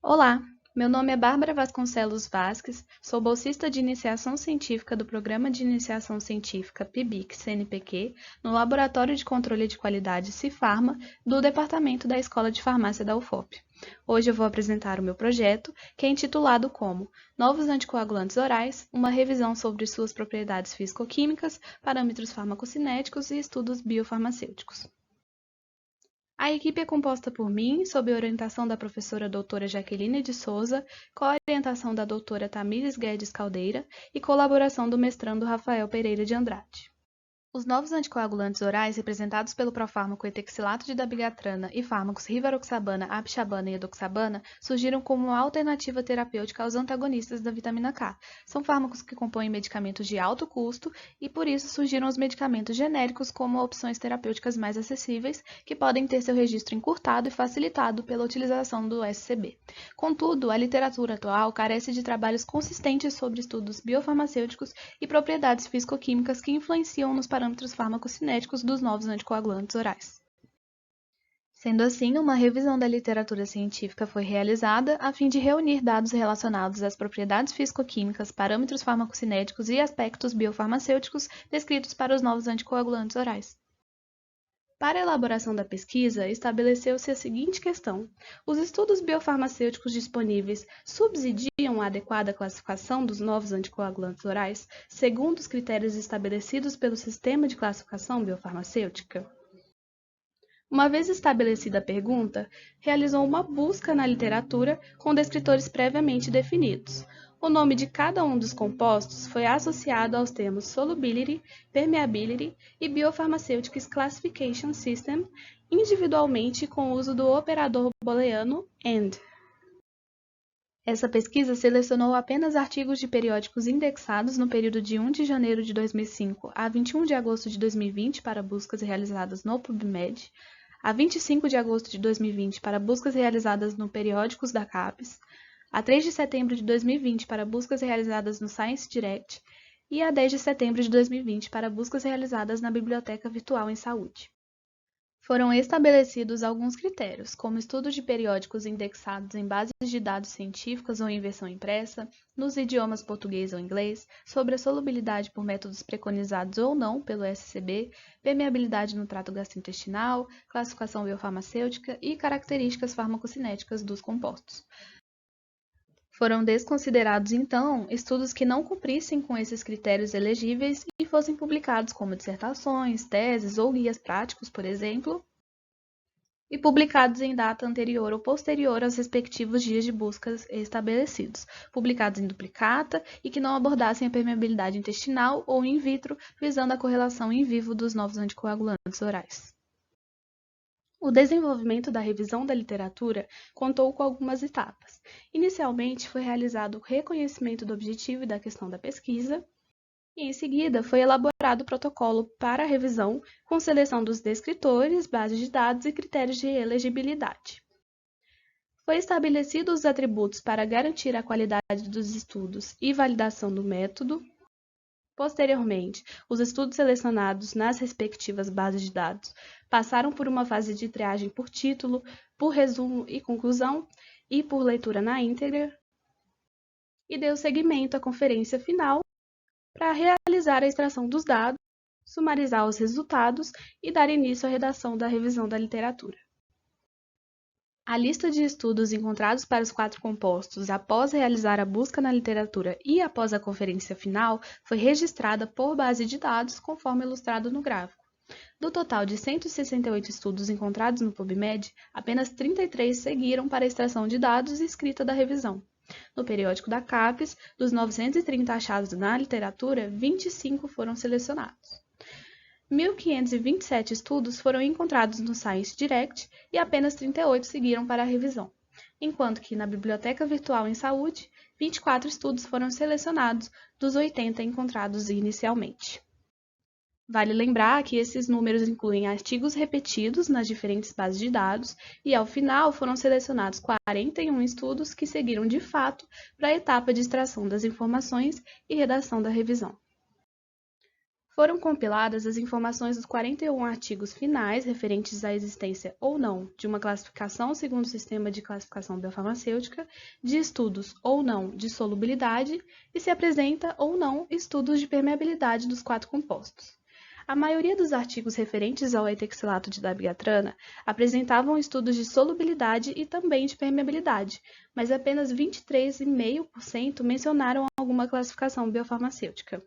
Olá, meu nome é Bárbara Vasconcelos Vasques, sou bolsista de iniciação científica do Programa de Iniciação Científica PIBIC-CNPq no Laboratório de Controle de Qualidade Cifarma do Departamento da Escola de Farmácia da UFOP. Hoje eu vou apresentar o meu projeto, que é intitulado como Novos Anticoagulantes Orais, uma revisão sobre suas propriedades físico-químicas, parâmetros farmacocinéticos e estudos biofarmacêuticos. A equipe é composta por mim, sob a orientação da professora doutora Jaqueline de Souza, co-orientação da doutora Tamires Guedes Caldeira e colaboração do mestrando Rafael Pereira de Andrade. Os novos anticoagulantes orais, representados pelo profármaco etaxilato de dabigatrana e fármacos rivaroxabana, apixabana e edoxabana, surgiram como uma alternativa terapêutica aos antagonistas da vitamina K. São fármacos que compõem medicamentos de alto custo e, por isso, surgiram os medicamentos genéricos como opções terapêuticas mais acessíveis, que podem ter seu registro encurtado e facilitado pela utilização do SCB. Contudo, a literatura atual carece de trabalhos consistentes sobre estudos biofarmacêuticos e propriedades físico-químicas que influenciam nos parâmetros farmacocinéticos dos novos anticoagulantes orais. Sendo assim, uma revisão da literatura científica foi realizada a fim de reunir dados relacionados às propriedades físico-químicas, parâmetros farmacocinéticos e aspectos biofarmacêuticos descritos para os novos anticoagulantes orais. Para a elaboração da pesquisa, estabeleceu-se a seguinte questão: os estudos biofarmacêuticos disponíveis subsidiam a adequada classificação dos novos anticoagulantes orais, segundo os critérios estabelecidos pelo Sistema de Classificação Biofarmacêutica? Uma vez estabelecida a pergunta, realizou uma busca na literatura com descritores previamente definidos. O nome de cada um dos compostos foi associado aos termos solubility, permeability e biopharmaceutics classification system, individualmente com o uso do operador booleano AND. Essa pesquisa selecionou apenas artigos de periódicos indexados no período de 1 de janeiro de 2005 a 21 de agosto de 2020 para buscas realizadas no PubMed, a 25 de agosto de 2020 para buscas realizadas no Periódicos da CAPES, a 3 de setembro de 2020 para buscas realizadas no Science Direct e a 10 de setembro de 2020 para buscas realizadas na Biblioteca Virtual em Saúde. Foram estabelecidos alguns critérios, como estudo de periódicos indexados em bases de dados científicas ou em versão impressa, nos idiomas português ou inglês, sobre a solubilidade por métodos preconizados ou não pelo SCB, permeabilidade no trato gastrointestinal, classificação biofarmacêutica e características farmacocinéticas dos compostos. Foram desconsiderados, então, estudos que não cumprissem com esses critérios elegíveis e fossem publicados como dissertações, teses ou guias práticos, por exemplo, e publicados em data anterior ou posterior aos respectivos dias de buscas estabelecidos, publicados em duplicata e que não abordassem a permeabilidade intestinal ou in vitro, visando a correlação in vivo dos novos anticoagulantes orais. O desenvolvimento da revisão da literatura contou com algumas etapas. Inicialmente, foi realizado o reconhecimento do objetivo e da questão da pesquisa, e em seguida foi elaborado o protocolo para a revisão, com seleção dos descritores, bases de dados e critérios de elegibilidade. Foi estabelecidos os atributos para garantir a qualidade dos estudos e validação do método. Posteriormente, os estudos selecionados nas respectivas bases de dados passaram por uma fase de triagem por título, por resumo e conclusão e por leitura na íntegra, e deu seguimento à conferência final para realizar a extração dos dados, sumarizar os resultados e dar início à redação da revisão da literatura. A lista de estudos encontrados para os 4 compostos após realizar a busca na literatura e após a conferência final foi registrada por base de dados, conforme ilustrado no gráfico. Do total de 168 estudos encontrados no PubMed, apenas 33 seguiram para a extração de dados e escrita da revisão. No periódico da CAPES, dos 930 achados na literatura, 25 foram selecionados. 1.527 estudos foram encontrados no Science Direct e apenas 38 seguiram para a revisão, enquanto que na Biblioteca Virtual em Saúde, 24 estudos foram selecionados dos 80 encontrados inicialmente. Vale lembrar que esses números incluem artigos repetidos nas diferentes bases de dados e, ao final, foram selecionados 41 estudos que seguiram de fato para a etapa de extração das informações e redação da revisão. Foram compiladas as informações dos 41 artigos finais referentes à existência ou não de uma classificação segundo o sistema de classificação biofarmacêutica, de estudos ou não de solubilidade e se apresenta ou não estudos de permeabilidade dos 4 compostos. A maioria dos artigos referentes ao etaxilato de dabigatrana apresentavam estudos de solubilidade e também de permeabilidade, mas apenas 23,5% mencionaram alguma classificação biofarmacêutica.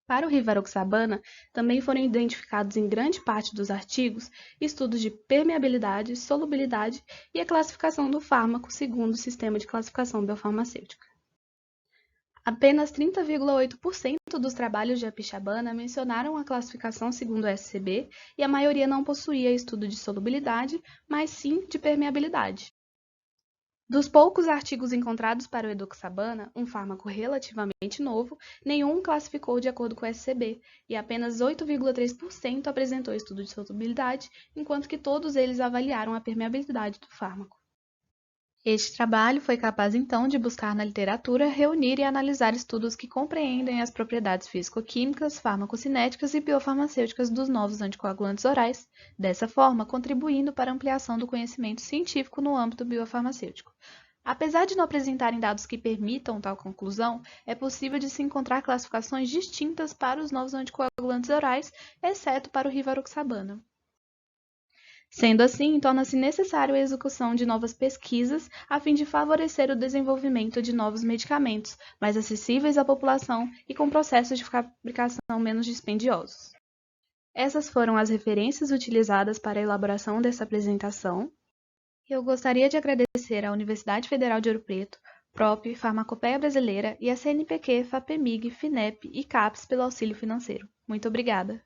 Para o rivaroxabana, também foram identificados em grande parte dos artigos estudos de permeabilidade, solubilidade e a classificação do fármaco segundo o sistema de classificação biofarmacêutica. Apenas 30,8% dos trabalhos de apixabana mencionaram a classificação segundo o SCB e a maioria não possuía estudo de solubilidade, mas sim de permeabilidade. Dos poucos artigos encontrados para o edoxabana, um fármaco relativamente novo, nenhum classificou de acordo com o SCB, e apenas 8,3% apresentou estudo de solubilidade, enquanto que todos eles avaliaram a permeabilidade do fármaco. Este trabalho foi capaz, então, de buscar na literatura, reunir e analisar estudos que compreendem as propriedades físico-químicas, farmacocinéticas e biofarmacêuticas dos novos anticoagulantes orais, dessa forma contribuindo para a ampliação do conhecimento científico no âmbito biofarmacêutico. Apesar de não apresentarem dados que permitam tal conclusão, é possível de se encontrar classificações distintas para os novos anticoagulantes orais, exceto para o rivaroxabana. Sendo assim, torna-se necessário a execução de novas pesquisas a fim de favorecer o desenvolvimento de novos medicamentos, mais acessíveis à população e com processos de fabricação menos dispendiosos. Essas foram as referências utilizadas para a elaboração dessa apresentação. Eu gostaria de agradecer à Universidade Federal de Ouro Preto, PROP, Farmacopeia Brasileira e a CNPq, FAPEMIG, FINEP e CAPES pelo auxílio financeiro. Muito obrigada!